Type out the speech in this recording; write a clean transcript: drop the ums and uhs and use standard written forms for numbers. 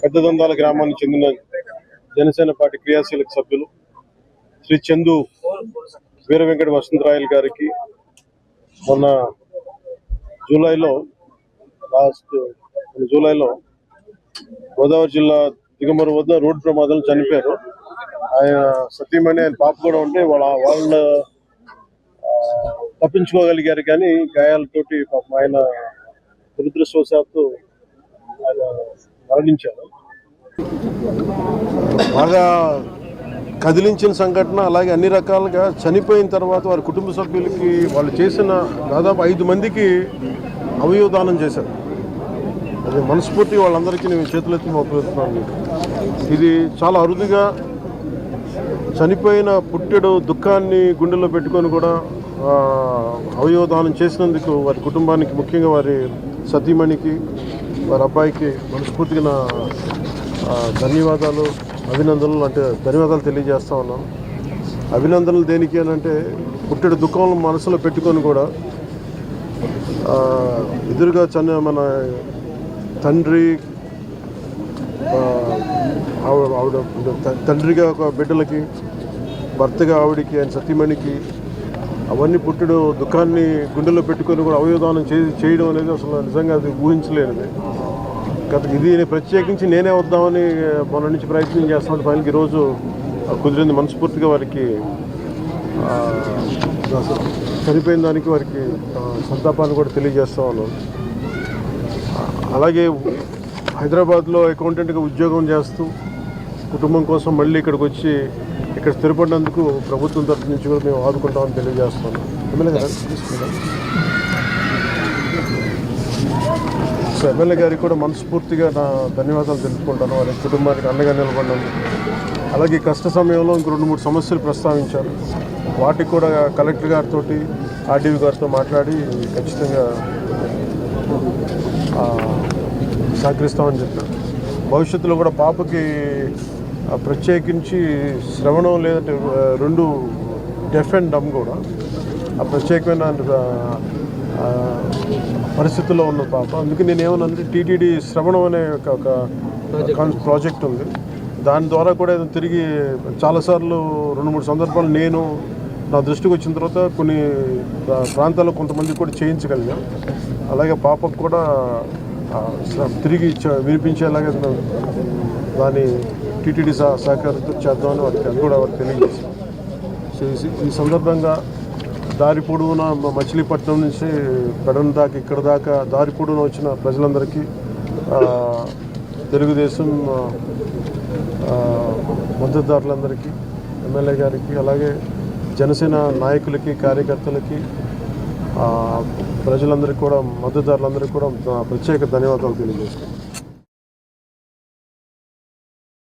పెద్దదొందాల గ్రామానికి చెందిన జనసేన పార్టీ క్రియాశీలక సభ్యులు శ్రీ చందు వీర వెంకట వసంతరాయలు గారికి మొన్న జూలైలో గోదావరి జిల్లా దిగమరు వద్ద రోడ్డు ప్రమాదంలో చనిపోయారు. ఆయన సతీమణి, ఆయన పాప కూడా ఉంటే వాళ్ళు తప్పించుకోగలిగారు, కానీ గాయాలతోటి పాపం ఆయన దురదృష్టవశాత్తు ఆయన మరణించారు. బాగా కదిలించిన సంఘటన. అలాగే అన్ని రకాలుగా చనిపోయిన తర్వాత వారి కుటుంబ సభ్యులకి వాళ్ళు చేసిన దాదాపు 5 మందికి అవయవదానం చేశారు. అది మనస్ఫూర్తి వాళ్ళందరికీ నేను చేతులెత్తి మొక్కుతున్నాను. ఇది చాలా అరుదుగా చనిపోయిన పుట్టెడు దుఃఖాన్ని గుండెల్లో పెట్టుకొని కూడా అవయవదానం చేసినందుకు వారి కుటుంబానికి, ముఖ్యంగా వారి సతీమణికి, వారి అబ్బాయికి మనస్ఫూర్తిగా నా ధన్యవాదాలు, అభినందనలు ధన్యవాదాలు తెలియజేస్తా ఉన్నాను. అభినందనలు దేనికి అని అంటే, పుట్టెడు దుఃఖం మనసులో పెట్టుకొని కూడా ఎదురుగా మన తండ్రి, ఆవిడ తండ్రిగా ఒక బిడ్డలకి, భర్తగా ఆవిడికి, ఆయన సతీమణికి, అవన్నీ పుట్టెడు దుఃఖాన్ని గుండెలో పెట్టుకొని కూడా అవయవదానం చేయడం అనేది అసలు నిజంగా అది ఊహించలేనిది. ఇది ప్రత్యేకించి నేనే వద్దామని మొన్న నుంచి ప్రయత్నం చేస్తాను. ఫైనల్కి ఈరోజు కుదిరింది. మనస్ఫూర్తిగా వారికి చనిపోయిన దానికి వారికి సంతాపాన్ని కూడా తెలియజేస్తా ఉన్నాను. అలాగే హైదరాబాద్లో అకౌంటెంట్గా ఉద్యోగం చేస్తూ కుటుంబం కోసం మళ్ళీ ఇక్కడికి వచ్చి ఇక్కడ స్థిరపడినందుకు ప్రభుత్వం తరఫు నుంచి కూడా మేము ఆదుకుంటామని తెలియజేస్తున్నాం. ఎమ్మెల్యే గారు తీసుకుంటాం. సో ఎమ్మెల్యే గారికి కూడా మనస్ఫూర్తిగా నా ధన్యవాదాలు తెలుపుకుంటాను. వారి కుటుంబానికి అండగా నిలబడినందుకు. అలాగే కష్ట సమయంలో ఇంకో 2-3 సమస్యలు ప్రస్తావించారు. వాటికి కూడా కలెక్టర్ గారితో, ఆర్డీఓ గారితో మాట్లాడి ఖచ్చితంగా సహకరిస్తామని చెప్పారు. భవిష్యత్తులో కూడా పాపకి ప్రత్యేకించి శ్రవణం లేదంటే 2 డెఫ్ అండ్ డమ్ కూడా ప్రత్యేకమైన పరిస్థితుల్లో ఉన్న పాప. అందుకే నేను ఏమన్నానంటే, టీటీడీ శ్రవణం అనే ఒక ప్రాజెక్ట్ ఉంది. దాని ద్వారా కూడా తిరిగి చాలాసార్లు 2-3 సందర్భాలు నేను నా దృష్టికి వచ్చిన తర్వాత కొన్ని ప్రాంతాల్లో కొంతమంది కూడా చేయించగలిగాం. అలాగే పాపకు కూడా తిరిగి వినిపించేలాగా దాన్ని టీటీడీ సహకారంతో చేద్దామని అది కూడా వారికి తెలియజేస్తాం. సో ఈ సందర్భంగా దారి పొడవున మచిలీపట్నం నుంచి పెడన దాకా ఇక్కడ దాకా దారి పొడవున వచ్చిన ప్రజలందరికీ, తెలుగుదేశం మద్దతుదారులందరికీ, ఎమ్మెల్యే గారికి, అలాగే జనసేన నాయకులకి, కార్యకర్తలకి, ప్రజలందరికీ కూడా, మద్దతుదారులందరికీ కూడా ప్రత్యేక ధన్యవాదాలు తెలియజేస్తాను.